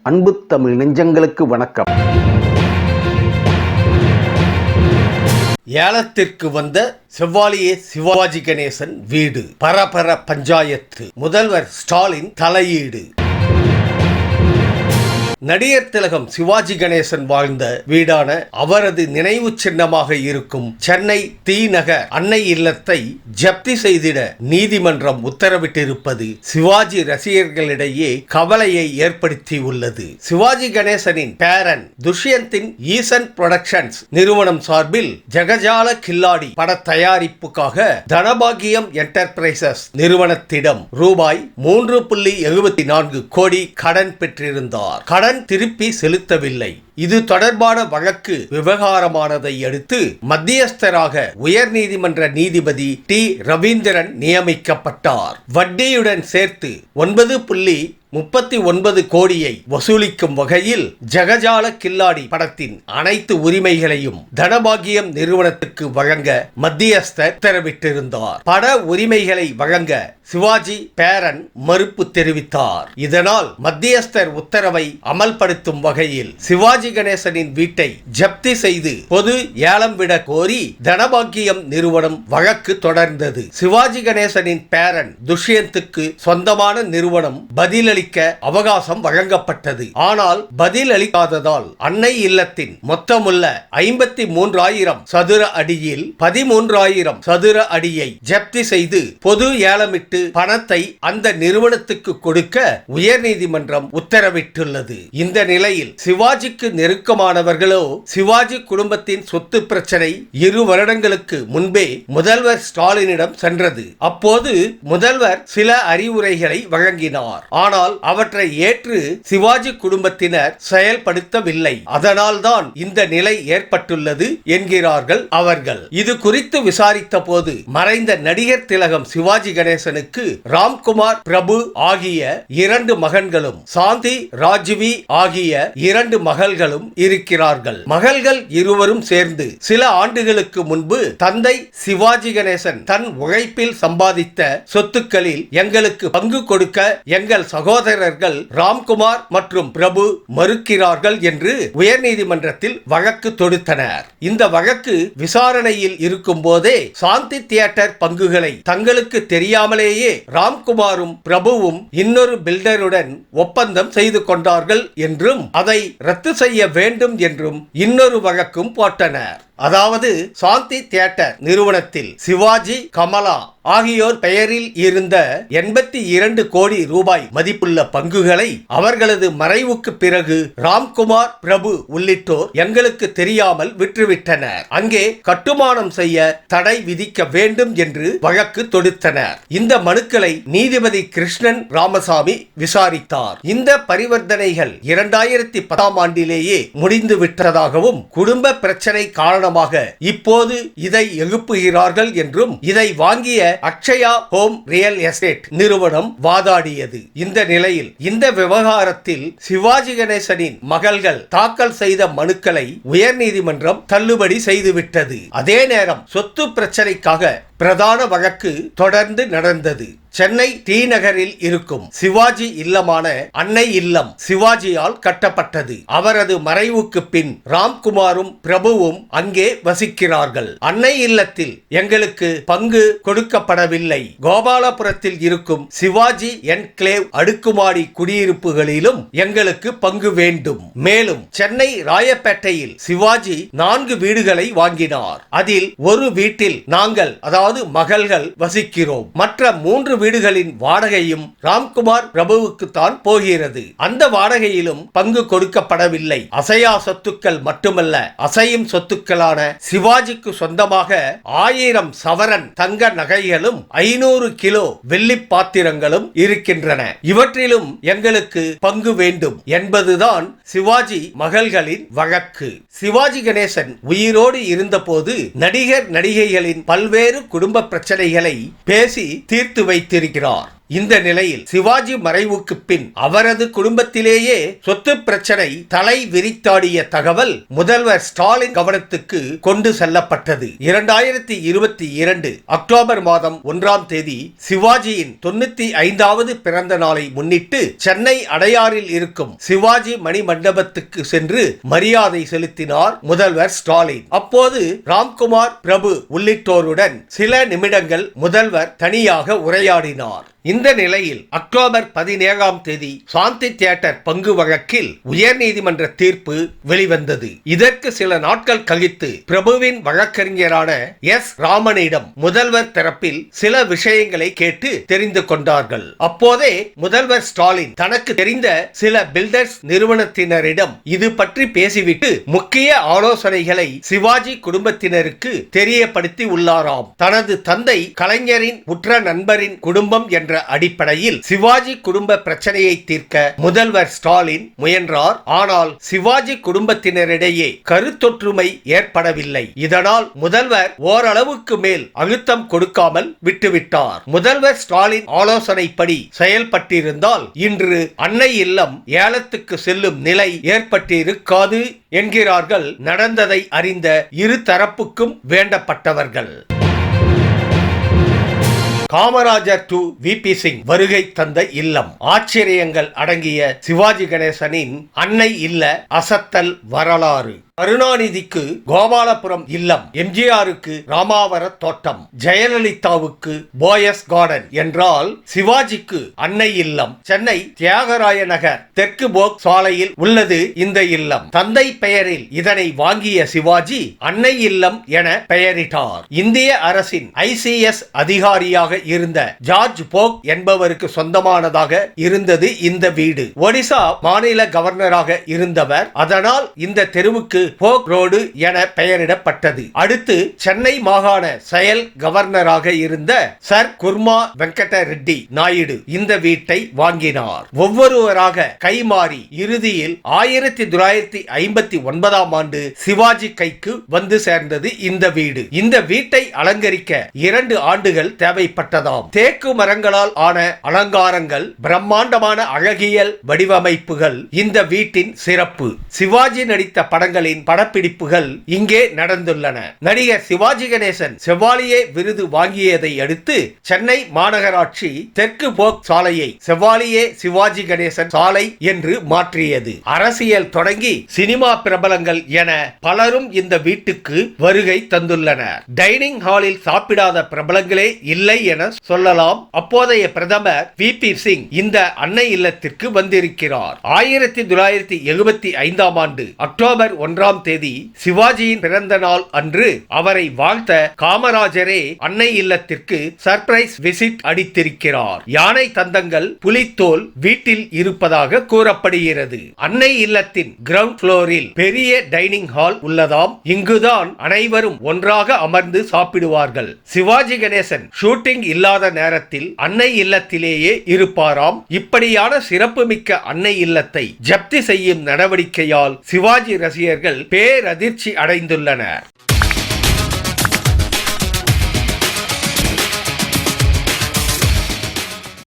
அன்பு தமிழ் நெஞ்சங்களுக்கு வணக்கம். ஏலத்திற்கு வந்த செவ்வாலியே சிவாஜி கணேசன் வீடு, பரபர பஞ்சாயத்து, முதல்வர் ஸ்டாலின் தலையீடு. நடிகர் திலகம் சிவாஜி கணேசன் வாழ்ந்த வீடான அவரது நினைவு சின்னமாக இருக்கும் சென்னை தி நகர் அன்னை இல்லத்தை ஜப்தி செய்திட நீதிமன்றம் உத்தரவிட்டிருப்பது சிவாஜி ரசிகர்களிடையே கவலையை ஏற்படுத்தி உள்ளது. சிவாஜி கணேசனின் பேரன் துஷ்யந்தின் ஈசன் புரொடக்ஷன்ஸ் நிறுவனம் சார்பில் ஜகஜால கில்லாடி பட தயாரிப்புக்காக தனபாகியம் என்டர்பிரைசஸ் நிறுவனத்திடம் ரூபாய் 3.74 கோடி கடன் பெற்றிருந்தார். கடன் திருப்பி செலுத்தவில்லை. இது தொடர்பான வழக்கு விவகாரமானதை அடுத்து மத்தியஸ்தராக உயர்நீதிமன்ற நீதிபதி டி ரவீந்திரன் நியமிக்கப்பட்டார். வட்டியுடன் சேர்த்து 9.39 கோடியை வசூலிக்கும் வகையில் ஜகஜால கில்லாடி படத்தின் அனைத்து உரிமைகளையும் தனபாகியம் நிறுவனத்துக்கு வழங்க மத்தியஸ்தர் உத்தரவிட்டிருந்தார். பட உரிமைகளை வழங்க சிவாஜி பேரன் மறுப்பு தெரிவித்தார். இதனால் மத்தியஸ்தர் உத்தரவை அமல்படுத்தும் வகையில் சிவாஜி கணேசனின் வீட்டை ஜப்தி செய்து பொது ஏலம் விட கோரி தனபாகியம் நிறுவனம் வழக்கு தொடர்ந்தது. சிவாஜி கணேசனின் பேரன் துஷ்யந்துக்கு சொந்தமான நிறுவனம் பதிலளிக்க அவகாசம் வழங்கப்பட்டது. ஆனால் பதில் அளிக்காததால் அன்னை இல்லத்தின் மொத்தமுள்ள 53,000 சதுர அடியில் 13,000 சதுர அடியை ஜப்தி செய்து பொது ஏலமிட்டு பணத்தை அந்த நிறுவனத்துக்கு கொடுக்க உயர்நீதிமன்றம் உத்தரவிட்டுள்ளது. இந்த நிலையில் சிவாஜிக்கு நெருக்கமானவர்களோ சிவாஜி குடும்பத்தின் சொத்து பிரச்சனை 2 வருடங்களுக்கு முன்பே முதல்வர் ஸ்டாலினிடம் சென்றது. அப்போது முதல்வர் சில அறிவுரைகளை வழங்கினார். ஆனால் அவற்றை ஏற்று சிவாஜி குடும்பத்தினர் செயல்படுத்தவில்லை. அதனால்தான் இந்த நிலை ஏற்பட்டுள்ளது என்கிறார்கள் அவர்கள். இது குறித்து விசாரித்த போது மறைந்த நடிகர் திலகம் சிவாஜி கணேசனுக்கு ராம்குமார் பிரபு ஆகிய 2 மகன்களும் சாந்தி ராஜ்வி ஆகிய 2 மகள்களும் இருக்கிறார்கள். மகள்கள் இருவரும் சேர்ந்து சில ஆண்டுகளுக்கு முன்பு தந்தை சிவாஜி கணேசன் தன் உழைப்பில் சம்பாதித்த சொத்துக்களில் எங்களுக்கு பங்கு கொடுக்க எங்கள் சகோதரர்கள் ராம்குமார் மற்றும் பிரபு மறுக்கிறார்கள் என்று உயர்நீதிமன்றத்தில் வழக்கு தொடுத்தனர். இந்த வழக்கு விசாரணையில் இருக்கும் போதே சாந்தி தியேட்டர் பங்குகளை தங்களுக்கு தெரியாமலேயே ராம்குமாரும் பிரபுவும் இன்னொரு பில்டருடன் ஒப்பந்தம் செய்து கொண்டார்கள் என்றும் அதை ரத்து செய்ய வேண்டும் என்றும் இன்னொரு வழக்கும் போட்டனர். அதாவது சாந்தி தியேட்டர் நிறுவனத்தில் சிவாஜி, கமலா ஆகியோர் பெயரில் இருந்த 82 கோடி ரூபாய் மதிப்புள்ள பங்குகளை அவர்களது மறைவுக்கு பிறகு ராம்குமார், பிரபு உள்ளிட்டோர் எங்களுக்கு தெரியாமல் விற்றுவிட்டனர். அங்கே கட்டுமானம் செய்ய தடை விதிக்க வேண்டும் என்று வழக்கு தொடுத்தனர். இந்த மனுக்களை நீதிபதி கிருஷ்ணன் ராமசாமி விசாரித்தார். இந்த பரிவர்த்தனைகள் 2010 ஆண்டிலேயே முடிந்து விட்டதாகவும் குடும்ப பிரச்சனை காரணமாக இப்போது இதை எழுப்புகிறார்கள் என்றும் இதை வாங்கிய அக்ஷயா ஹோம் ரியல் எஸ்டேட் நிறுவனம் வாதாடியது. இந்த நிலையில் இந்த விவகாரத்தில் சிவாஜி கணேசனின் மகள்கள் தாக்கல் செய்த மனுக்களை உயர்நீதிமன்றம் தள்ளுபடி செய்துவிட்டது. அதே நேரம் சொத்து பிரச்சனைக்காக பிரதான வழக்கு தொடர்ந்து நடந்தது. சென்னை டி நகரில் இருக்கும் சிவாஜி இல்லமான அன்னை இல்லம் சிவாஜியால் கட்டப்பட்டது. அவரது மறைவுக்கு பின் ராம்குமாரும் பிரபுவும் அங்கே வசிக்கிறார்கள். அன்னை இல்லத்தில் எங்களுக்கு பங்கு கொடுக்கப்படவில்லை. கோபாலபுரத்தில் இருக்கும் சிவாஜி என்கிளேவ் அடுக்குமாடி குடியிருப்புகளிலும் எங்களுக்கு பங்கு வேண்டும். மேலும் சென்னை ராயப்பேட்டையில் சிவாஜி 4 வீடுகளை வாங்கினார். அதில் ஒரு வீட்டில் நாங்கள், அதாவது மகள்கள் வசிக்கிறோம். மற்ற 3 வீடுகளின் வாடகையும் ராம்குமார் பிரபுவுக்கு தான் போகிறது. அந்த வாடகையிலும் பங்கு கொடுக்கப்படவில்லை. அசையா சொத்துக்கள் மட்டுமல்ல, அசையும் சொத்துக்களான சிவாஜிக்கு சொந்தமாக 1000 சவரன் தங்க நகைகளும் 500 கிலோ வெள்ளி பாத்திரங்களும் இருக்கின்றன. இவற்றிலும் எங்களுக்கு பங்கு வேண்டும் என்பதுதான் சிவாஜி மகள்களின் வழக்கு. சிவாஜி கணேசன் உயிரோடு இருந்தபோது நடிகர் நடிகைகளின் பல்வேறு குடும்ப பிரச்சனைகளை பேசி தீர்த்து வைத்திருக்கிறார். இந்த நிலையில் சிவாஜி மறைவுக்கு பின் அவரது குடும்பத்திலேயே சொத்து பிரச்சனை தலை விரித்தாடிய தகவல் முதல்வர் ஸ்டாலின் கவனத்துக்கு கொண்டு செல்லப்பட்டது. 2022 அக்டோபர் மாதம் 1ஆம் தேதி சிவாஜியின் 95வது பிறந்த நாளை முன்னிட்டு சென்னை அடையாறில் இருக்கும் சிவாஜி மணி மண்டபத்துக்கு சென்று மரியாதை செலுத்தினார் முதல்வர் ஸ்டாலின். அப்போது ராம்குமார் பிரபு உள்ளிட்டோருடன் சில நிமிடங்கள் முதல்வர் தனியாக உரையாடினார். இந்த நிலையில் அக்டோபர் 17ஆம் தேதி சாந்தி தியேட்டர் பங்கு வழக்கில் உயர்நீதிமன்ற தீர்ப்பு வெளிவந்தது. இதற்கு சில நாட்கள் கழித்து பிரபுவின் வழக்கறிஞரான எஸ் ராமனிடம் முதல்வர் தரப்பில் சில விஷயங்களை கேட்டு தெரிந்து கொண்டார்கள். அப்போதே முதல்வர் ஸ்டாலின் தனக்கு தெரிந்த சில பில்டர்ஸ் நிறுவனத்தினரிடம் இது பற்றி பேசிவிட்டு முக்கிய ஆலோசனைகளை சிவாஜி குடும்பத்தினருக்கு தெரியப்படுத்தி உள்ளாராம். தனது தந்தை கலைஞரின் உற்ற நண்பரின் குடும்பம் என்ற அடிப்படையில் சிவாஜி குடும்ப பிரச்சனையை தீர்க்க முதல்வர் ஸ்டாலின் முயன்றார். ஆனால் சிவாஜி குடும்பத்தினரிடையே கருத்தொற்றுமை ஏற்படவில்லை. இதனால் முதல்வர் ஓரளவுக்கு மேல் அழுத்தம் கொடுக்காமல் விட்டுவிட்டார். முதல்வர் ஸ்டாலின் ஆலோசனைப்படி செயல்பட்டிருந்தால் இன்று அன்னை இல்லம் ஏலத்துக்கு செல்லும் நிலை ஏற்பட்டிருக்காது என்கிறார்கள் நடந்ததை அறிந்த இரு தரப்புக்கும் வேண்டப்பட்டவர்கள். காமராஜர் டு விபி சிங் வருகை தந்த இல்லம். ஆச்சரியங்கள் அடங்கிய சிவாஜி கணேசனின் அன்னை இல்ல அசத்தல் வரலாறு. கருணாநிதிக்கு கோபாலபுரம் இல்லம், எம்ஜிஆருக்கு ராமாவர தோட்டம், ஜெயலலிதாவுக்கு போயஸ் கார்டன் என்றால் சிவாஜிக்கு அன்னை இல்லம் சென்னை தியாகராய நகர் தெற்கு போக் சாலையில் உள்ளது. இந்த இல்லம் தந்தை பெயரில் இதனை வாங்கிய சிவாஜி அன்னை இல்லம் என பெயரிட்டார். இந்திய அரசின் ICS அதிகாரியாக இருந்த ஜார்ஜ் போக் என்பவருக்கு சொந்தமானதாக இருந்தது இந்த வீடு. ஒடிசா மாநில கவர்னராக இருந்தவர். அதனால் இந்த தெருவுக்கு போக் ரோடு என பெயரிடப்பட்டது. அடுத்து சென்னை மாகாண செயல் கவர்னராக இருந்த சர் குர்மா வெங்கட ரெட்டி நாயுடு இந்த வீட்டை வாங்கினார். ஒவ்வொருவராக கைமாறி இறுதியில் 1959ஆம் ஆண்டு சிவாஜி கைக்கு வந்து சேர்ந்தது இந்த வீடு. இந்த வீட்டை அலங்கரிக்க 2 ஆண்டுகள் தேவைப்பட்டதாம். தேக்கு மரங்களால் ஆன அலங்காரங்கள், பிரம்மாண்டமான அழகியல் வடிவமைப்புகள் இந்த வீட்டின் சிறப்பு. சிவாஜி நடித்த படங்களின் படப்பிடிப்புகள் இங்கே நடந்துள்ளன. நடிகர் சிவாஜி கணேசன் செவாலியே விருது வாங்கியதை அடுத்து சென்னை மாநகராட்சி தெற்கு போக் சாலையை செவாலியே சிவாஜி கணேசன் சாலை என்று மாற்றியது. அரசியல் தொடங்கி சினிமா பிரபலங்கள் என பலரும் இந்த வீட்டுக்கு வருகை தந்துள்ளனர். டைனிங் ஹாலில் சாப்பிடாத பிரபலங்களே இல்லை என சொல்லலாம். அப்போதைய பிரதமர் விபி சிங் இந்த அன்னை இல்லத்திற்கு வந்திருக்கிறார். 1975ஆம் ஆண்டு அக்டோபர் 1ஆம் தேதி சிவாஜியின் பிறந்த நாள் அன்று அவரை வாழ்த்த காமராஜரே அன்னை இல்லத்திற்கு சர்ப்ரைஸ் விசிட் அடித்திருக்கிறார். யானை தந்தங்கள், புலித்தோல் வீட்டில் இருப்பதாக கூறப்படுகிறது. அன்னை இல்லத்தின் கிரவுண்ட் புளோரில் பெரிய டைனிங் ஹால் உள்ளதாம். இங்குதான் அனைவரும் ஒன்றாக அமர்ந்து சாப்பிடுவார்கள். சிவாஜி கணேசன் ஷூட்டிங் இல்லாத நேரத்தில் அன்னை இல்லத்திலேயே இருப்பாராம். இப்படியான சிறப்புமிக்க அன்னை இல்லத்தை ஜப்தி செய்யும் நடவடிக்கையால் சிவாஜி ரசிகர்கள் பேரதிர்ச்சி அடைந்துள்ளனர்.